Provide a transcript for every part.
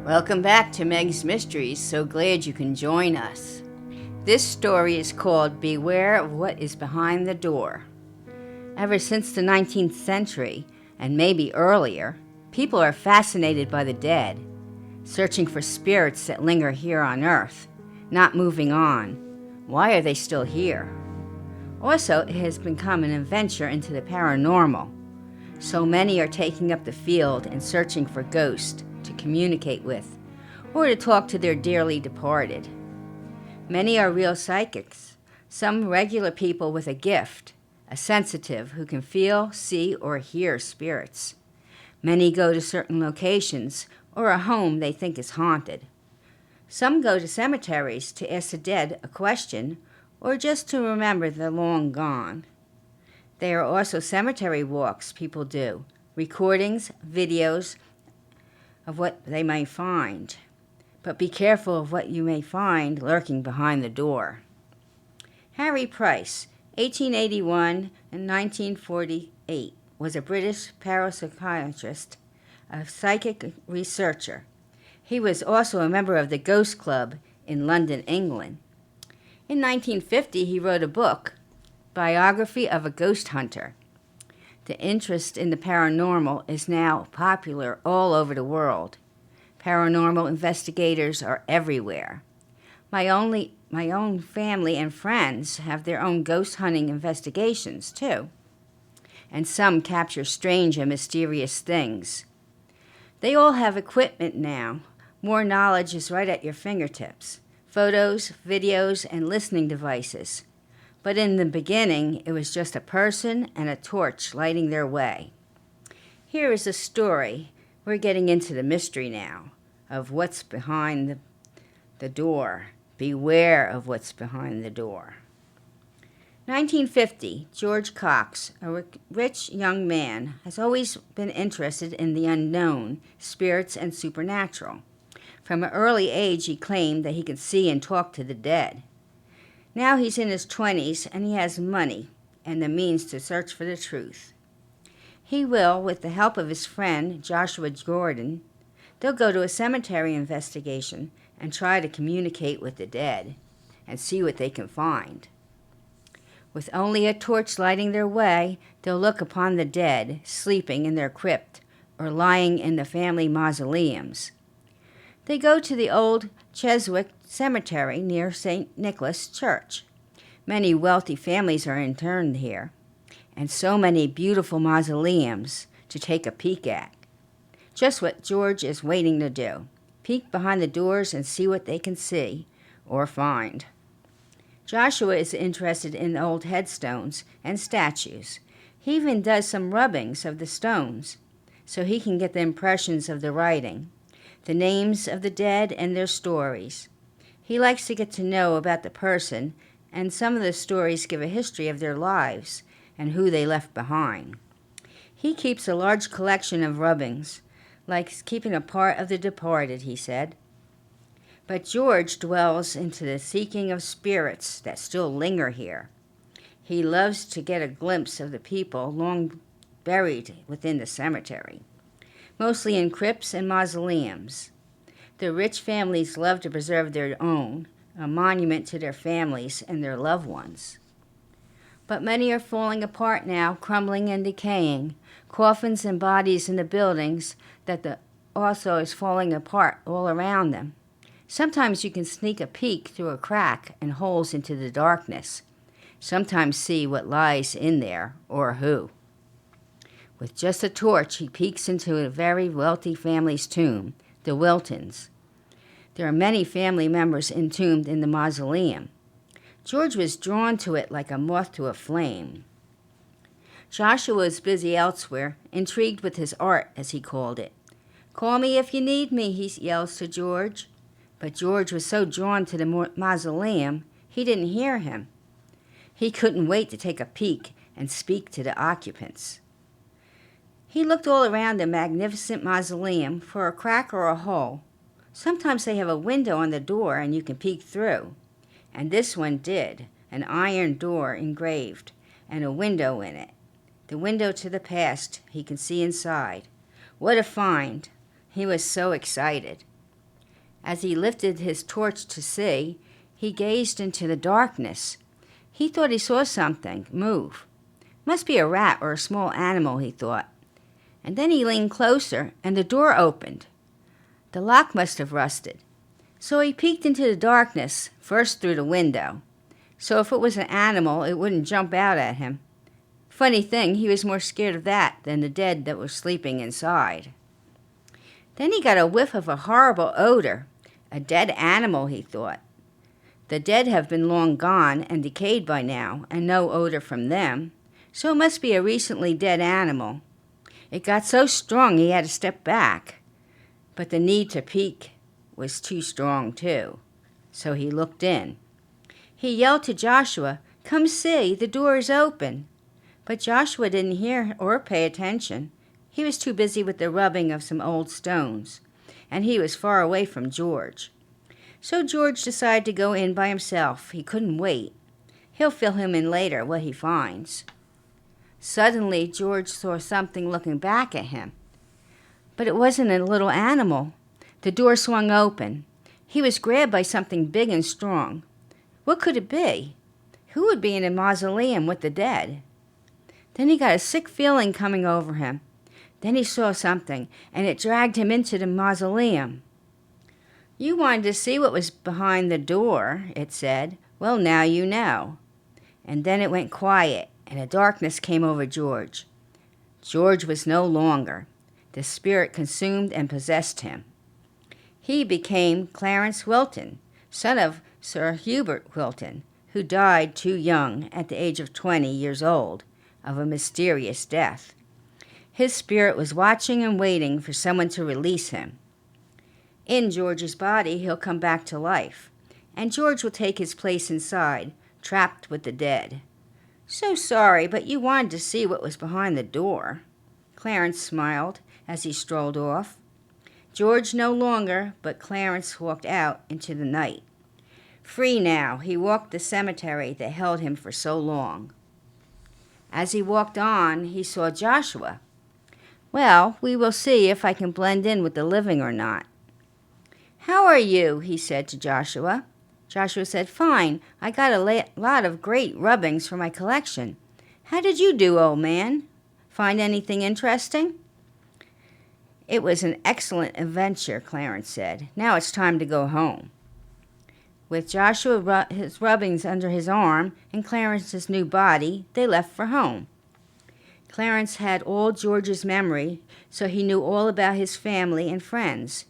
Welcome back to Meg's Mysteries. So glad you can join us. This story is called Beware of What is Behind the Door. Ever since the 19th century, and maybe earlier, people are fascinated by the dead, searching for spirits that linger here on Earth, not moving on. Why are they still here? Also, it has become an adventure into the paranormal. So many are taking up the field and searching for ghosts to communicate with, or to talk to their dearly departed. Many are real psychics, some regular people with a gift, a sensitive who can feel, see, or hear spirits. Many go to certain locations or a home they think is haunted. Some go to cemeteries to ask the dead a question or just to remember the long gone. There are also cemetery walks people do, recordings, videos of what they may find. But be careful of what you may find lurking behind the door. Harry Price, 1881 and 1948, was a British parapsychiatrist, a psychic researcher. He was also a member of the Ghost Club in London, England. In 1950, he wrote a book, Biography of a Ghost Hunter. The interest in the paranormal is now popular all over the world. Paranormal investigators are everywhere. My own family and friends have their own ghost hunting investigations, too. And some capture strange and mysterious things. They all have equipment now. More knowledge is right at your fingertips. Photos, videos, and listening devices. But in the beginning, it was just a person and a torch lighting their way. Here is a story. We're getting into the mystery now of what's behind the door. Beware of what's behind the door. 1950, George Cox, a rich young man, has always been interested in the unknown, spirits, and supernatural. From an early age, he claimed that he could see and talk to the dead. Now he's in his 20s and he has money and the means to search for the truth. He will, with the help of his friend Joshua Jordan, they'll go to a cemetery investigation and try to communicate with the dead and see what they can find. With only a torch lighting their way, they'll look upon the dead sleeping in their crypt or lying in the family mausoleums. They go to the old Chiswick Cemetery near St. Nicholas Church. Many wealthy families are interned here, and so many beautiful mausoleums to take a peek at. Just what George is waiting to do. Peek behind the doors and see what they can see or find. Joshua is interested in old headstones and statues. He even does some rubbings of the stones so he can get the impressions of the writing, the names of the dead and their stories. He likes to get to know about the person, and some of the stories give a history of their lives and who they left behind. He keeps a large collection of rubbings, like keeping a part of the departed, he said. But George dwells into the seeking of spirits that still linger here. He loves to get a glimpse of the people long buried within the cemetery, mostly in crypts and mausoleums. The rich families love to preserve their own, a monument to their families and their loved ones. But many are falling apart now, crumbling and decaying, coffins and bodies in the buildings that also is falling apart all around them. Sometimes you can sneak a peek through a crack and holes into the darkness. Sometimes see what lies in there or who. With just a torch, he peeks into a very wealthy family's tomb, the Wiltons. There are many family members entombed in the mausoleum. George was drawn to it like a moth to a flame. Joshua was busy elsewhere, intrigued with his art, as he called it. "Call me if you need me," he yells to George. But George was so drawn to the mausoleum, he didn't hear him. He couldn't wait to take a peek and speak to the occupants. He looked all around the magnificent mausoleum for a crack or a hole. Sometimes they have a window on the door and you can peek through. And this one did, an iron door engraved, and a window in it. The window to the past, he can see inside. What a find! He was so excited. As he lifted his torch to see, he gazed into the darkness. He thought he saw something move. Must be a rat or a small animal, he thought. And then he leaned closer, and the door opened. The lock must have rusted. So he peeked into the darkness, first through the window. So if it was an animal, it wouldn't jump out at him. Funny thing, he was more scared of that than the dead that was sleeping inside. Then he got a whiff of a horrible odor. A dead animal, he thought. The dead have been long gone and decayed by now, and no odor from them. So it must be a recently dead animal. It got so strong he had to step back. But the need to peek was too strong, too. So he looked in. He yelled to Joshua, "Come see, the door is open." But Joshua didn't hear or pay attention. He was too busy with the rubbing of some old stones, and he was far away from George. So George decided to go in by himself. He couldn't wait. He'll fill him in later what he finds. Suddenly, George saw something looking back at him. But it wasn't a little animal. The door swung open. He was grabbed by something big and strong. What could it be? Who would be in a mausoleum with the dead? Then he got a sick feeling coming over him. Then he saw something, and it dragged him into the mausoleum. "You wanted to see what was behind the door," it said. "Well, now you know." And then it went quiet, and a darkness came over George. George was no longer. The spirit consumed and possessed him. He became Clarence Wilton, son of Sir Hubert Wilton, who died too young, at the age of 20 years old, of a mysterious death. His spirit was watching and waiting for someone to release him. In George's body, he'll come back to life, and George will take his place inside, trapped with the dead. "So sorry, but you wanted to see what was behind the door." Clarence smiled as he strolled off. George no longer, but Clarence walked out into the night. Free now, he walked the cemetery that held him for so long. As he walked on, he saw Joshua. "Well, we will see if I can blend in with the living or not." "How are you?" he said to Joshua. Joshua said, "Fine. I got a lot of great rubbings for my collection. How did you do, old man? Find anything interesting?" "It was an excellent adventure," Clarence said. "Now it's time to go home." With Joshua his rubbings under his arm and Clarence's new body, they left for home. Clarence had all George's memory, so he knew all about his family and friends.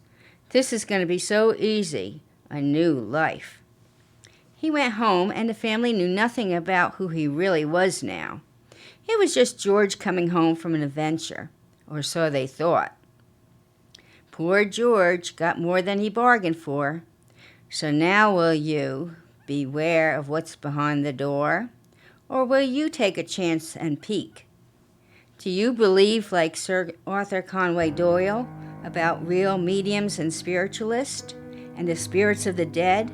This is going to be so easy, a new life. He went home, and the family knew nothing about who he really was now. It was just George coming home from an adventure, or so they thought. Poor George got more than he bargained for. So now will you beware of what's behind the door, or will you take a chance and peek? Do you believe, like Sir Arthur Conan Doyle, about real mediums and spiritualists and the spirits of the dead?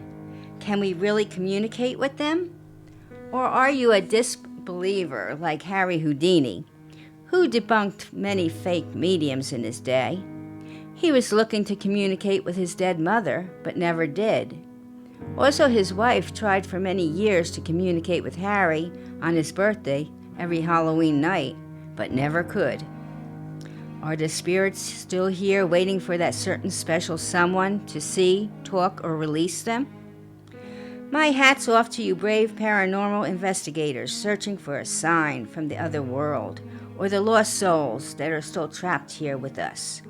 Can we really communicate with them? Or are you a disbeliever like Harry Houdini, who debunked many fake mediums in his day? He was looking to communicate with his dead mother, but never did. Also, his wife tried for many years to communicate with Harry on his birthday every Halloween night, but never could. Are the spirits still here waiting for that certain special someone to see, talk, or release them? My hat's off to you brave paranormal investigators searching for a sign from the other world, or the lost souls that are still trapped here with us.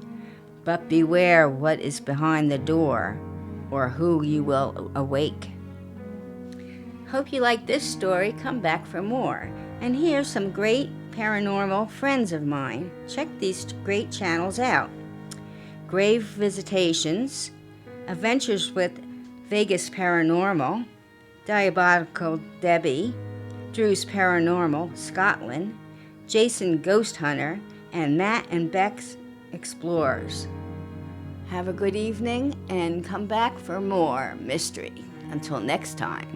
But beware what is behind the door, or who you will awake. Hope you like this story. Come back for more. And here's some great paranormal friends of mine. Check these great channels out. Grave Visitations, Adventures with Vegas Paranormal, Diabolical Debbie, Drew's Paranormal, Scotland, Jason Ghost Hunter, and Matt and Beck's Explorers. Have a good evening and come back for more mystery. Until next time.